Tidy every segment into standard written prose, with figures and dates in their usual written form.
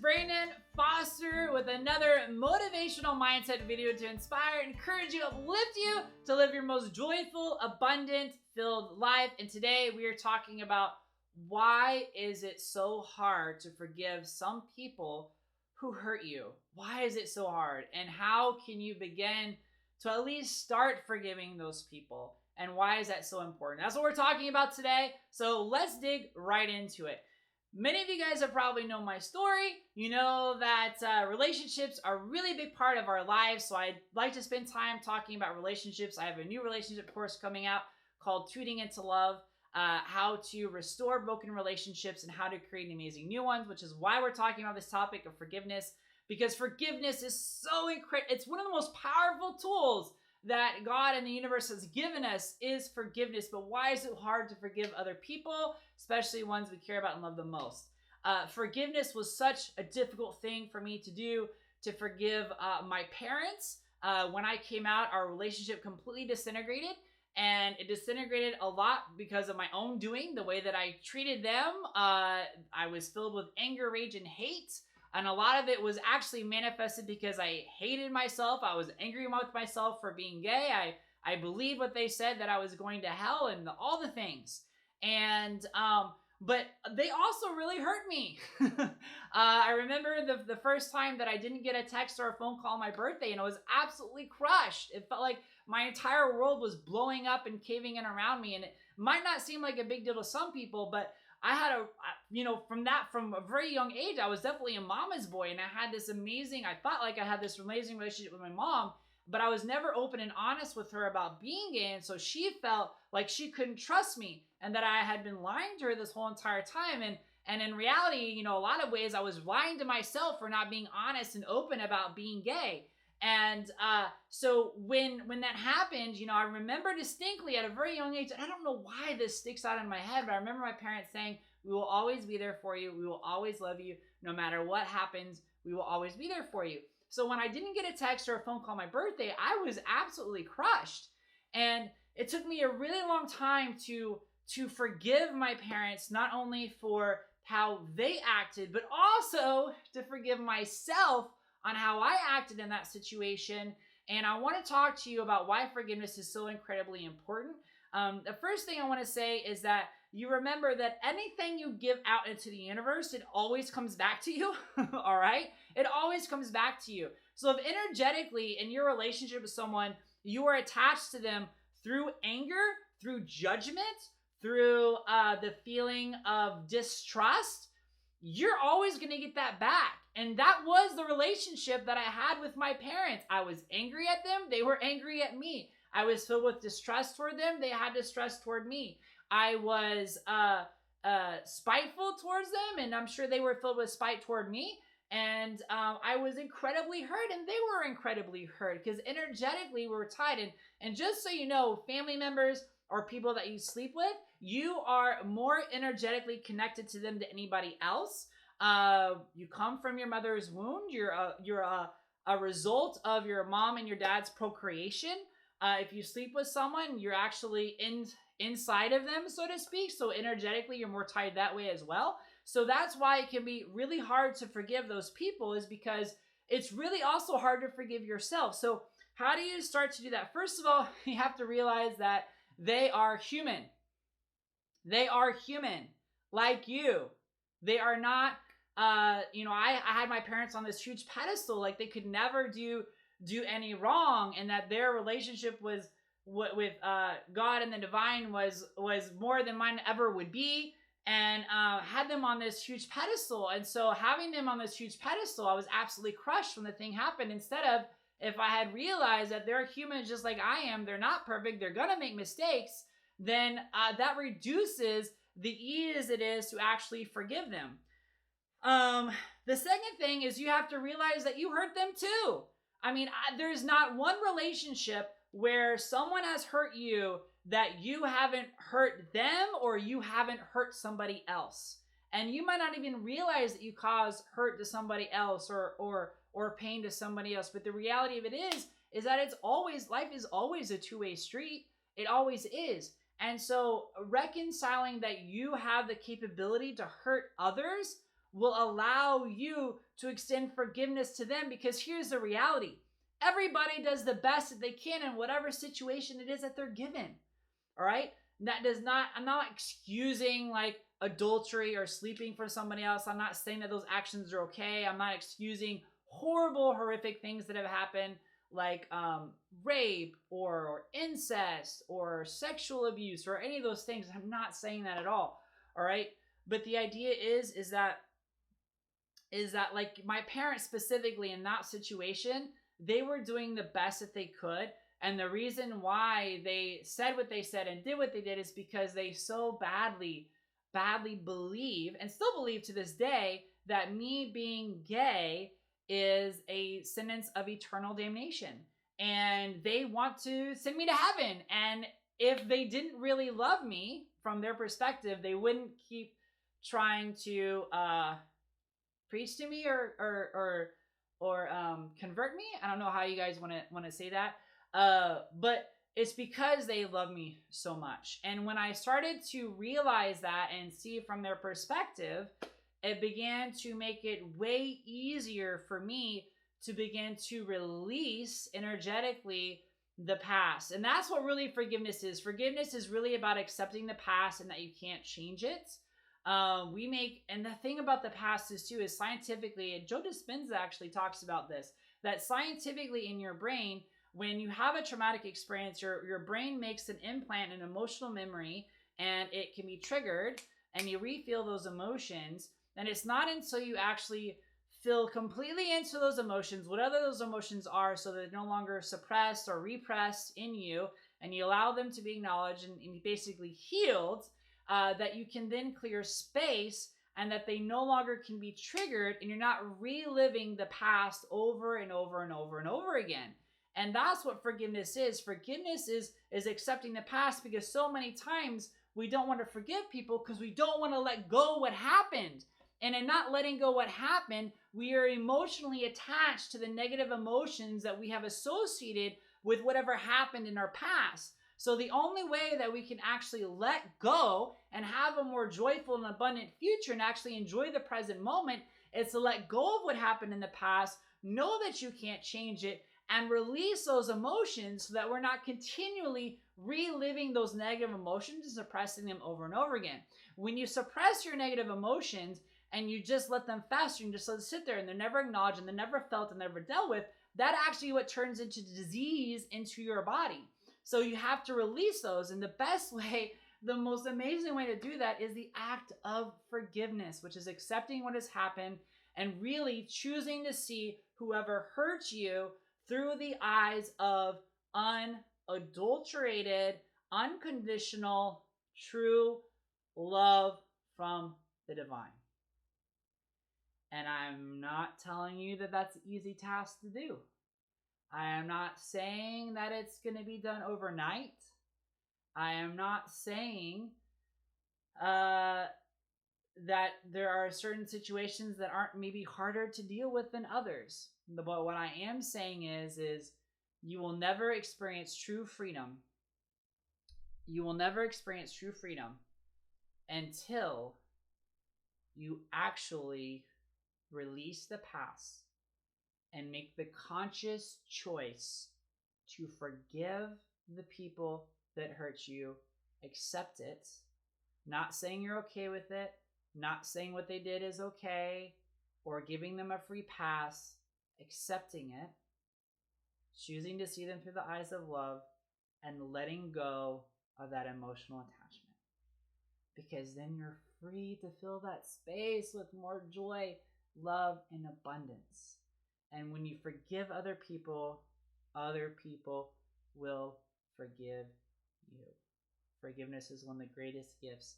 Brandon Foster with another motivational mindset video to inspire, encourage you, uplift you to live your most joyful, abundant, filled life. And today we are talking about why is it so hard to forgive some people who hurt you? Why is it so hard? And how can you begin to at least start forgiving those people? And why is that so important? That's what we're talking about today. So let's dig right into it. Many of you guys have probably known my story. You know that relationships are a really big part of our lives. So I'd like to spend time talking about relationships. I have a new relationship course coming out called Tuning into Love, how to restore broken relationships and how to create amazing new ones, which is why we're talking about this topic of forgiveness, because forgiveness is so incredible. It's one of the most powerful tools that God and the universe has given us is forgiveness. But why is it hard to forgive other people, especially ones we care about and love the most? Forgiveness was such a difficult thing for me to do, to forgive my parents. When I came out, our relationship completely disintegrated, and it disintegrated a lot because of my own doing, the way that I treated them. I was filled with anger, rage, and hate. And a lot of it was actually manifested because I hated myself. I was angry with myself for being gay. I believed what they said, that I was going to hell and all the things. And, but they also really hurt me. I remember the first time that I didn't get a text or a phone call on my birthday, and I was absolutely crushed. It felt like my entire world was blowing up and caving in around me. And it might not seem like a big deal to some people, but I had from a very young age, I was definitely a mama's boy, and I had this amazing relationship with my mom, but I was never open and honest with her about being gay, and so she felt like she couldn't trust me, and that I had been lying to her this whole entire time, and in reality, a lot of ways I was lying to myself for not being honest and open about being gay. And so when that happened, I remember distinctly at a very young age, and I don't know why this sticks out in my head, but I remember my parents saying, "We will always be there for you. We will always love you. No matter what happens, we will always be there for you." So when I didn't get a text or a phone call on my birthday, I was absolutely crushed. And it took me a really long time to forgive my parents, not only for how they acted, but also to forgive myself on how I acted in that situation. And I want to talk to you about why forgiveness is so incredibly important. The first thing I want to say is that you remember that anything you give out into the universe, it always comes back to you. All right? It always comes back to you. So if energetically in your relationship with someone, you are attached to them through anger, through judgment, through the feeling of distrust, you're always going to get that back. And that was the relationship that I had with my parents. I was angry at them. They were angry at me. I was filled with distrust toward them. They had distrust toward me. I was spiteful towards them, and I'm sure they were filled with spite toward me. And I was incredibly hurt, and they were incredibly hurt because energetically we were tied. And just so you know, family members or people that you sleep with, you are more energetically connected to them than anybody else. You come from your mother's womb. You're a result of your mom and your dad's procreation. If you sleep with someone, you're actually inside of them, so to speak. So energetically, you're more tied that way as well. So that's why it can be really hard to forgive those people, is because it's really also hard to forgive yourself. So how do you start to do that? First of all, you have to realize that they are human. They are human, like you. They are not, I had my parents on this huge pedestal, like they could never do any wrong, and that their relationship was with God and the divine was more than mine ever would be, and had them on this huge pedestal. And so having them on this huge pedestal, I was absolutely crushed when the thing happened. Instead of, if I had realized that they're humans just like I am, they're not perfect, they're gonna make mistakes, then that reduces the ease it is to actually forgive them. The second thing is you have to realize that you hurt them too. I mean, there's not one relationship where someone has hurt you that you haven't hurt them or you haven't hurt somebody else. And you might not even realize that you caused hurt to somebody else or pain to somebody else. But the reality of it is that life is always a two-way street. It always is. And so reconciling that you have the capability to hurt others will allow you to extend forgiveness to them, because here's the reality. Everybody does the best that they can in whatever situation it is that they're given. All right? That does not, I'm not excusing like adultery or sleeping for somebody else. I'm not saying that those actions are okay. I'm not excusing horrible, horrific things that have happened, like rape or incest or sexual abuse or any of those things. I'm not saying that at all. All right? But the idea is that like my parents specifically in that situation, they were doing the best that they could. And the reason why they said what they said and did what they did is because they so badly believe, and still believe to this day, that me being gay is a sentence of eternal damnation. And they want to send me to heaven. And if they didn't really love me from their perspective, they wouldn't keep trying to preach to me or convert me. I don't know how you guys want to say that. But it's because they love me so much. And when I started to realize that and see from their perspective, it began to make it way easier for me to begin to release energetically the past. And that's what really forgiveness is. Forgiveness is really about accepting the past and that you can't change it. And the thing about the past is too, is scientifically, and Joe Dispenza actually talks about this, that scientifically in your brain, when you have a traumatic experience, your brain makes an implant, an emotional memory, and it can be triggered, and you refeel those emotions. And it's not until you actually feel completely into those emotions, whatever those emotions are, so they're no longer suppressed or repressed in you, and you allow them to be acknowledged and basically healed, that you can then clear space, and that they no longer can be triggered, and you're not reliving the past over and over and over and over again. And that's what forgiveness is. Forgiveness is accepting the past, because so many times we don't want to forgive people because we don't want to let go what happened. And in not letting go what happened, we are emotionally attached to the negative emotions that we have associated with whatever happened in our past. So the only way that we can actually let go and have a more joyful and abundant future and actually enjoy the present moment is to let go of what happened in the past, know that you can't change it, and release those emotions so that we're not continually reliving those negative emotions and suppressing them over and over again. When you suppress your negative emotions and you just let them fester and just let them sit there and they're never acknowledged and they're never felt and never dealt with, that actually what turns into disease into your body. So you have to release those. And the best way, the most amazing way to do that is the act of forgiveness, which is accepting what has happened and really choosing to see whoever hurt you through the eyes of unadulterated, unconditional, true love from the divine. And I'm not telling you that that's an easy task to do. I am not saying that it's going to be done overnight. I am not saying that there are certain situations that aren't maybe harder to deal with than others. But what I am saying is you will never experience true freedom. You will never experience true freedom until you actually release the past and make the conscious choice to forgive the people that hurt you, accept it, not saying you're okay with it, not saying what they did is okay, or giving them a free pass, accepting it, choosing to see them through the eyes of love, and letting go of that emotional attachment. Because then you're free to fill that space with more joy, love, and abundance. And when you forgive other people will forgive you. Forgiveness is one of the greatest gifts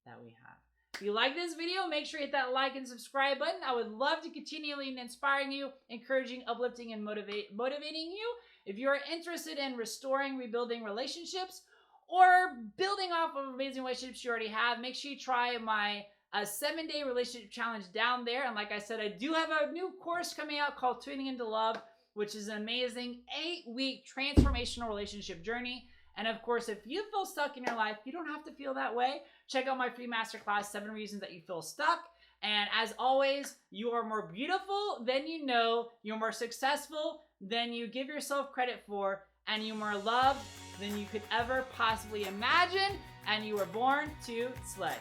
that we have. If you like this video, make sure you hit that like and subscribe button. I would love to continually inspiring you, encouraging, uplifting, and motivating you. If you are interested in restoring, rebuilding relationships, or building off of amazing relationships you already have, make sure you try my 7-day relationship challenge down there. And like I said, I do have a new course coming out called Tuning into Love, which is an amazing 8-week transformational relationship journey. And of course, if you feel stuck in your life, you don't have to feel that way. Check out my free masterclass, 7 Reasons That You Feel Stuck. And as always, you are more beautiful than you know, you're more successful than you give yourself credit for, and you're more loved than you could ever possibly imagine, and you were born to slay.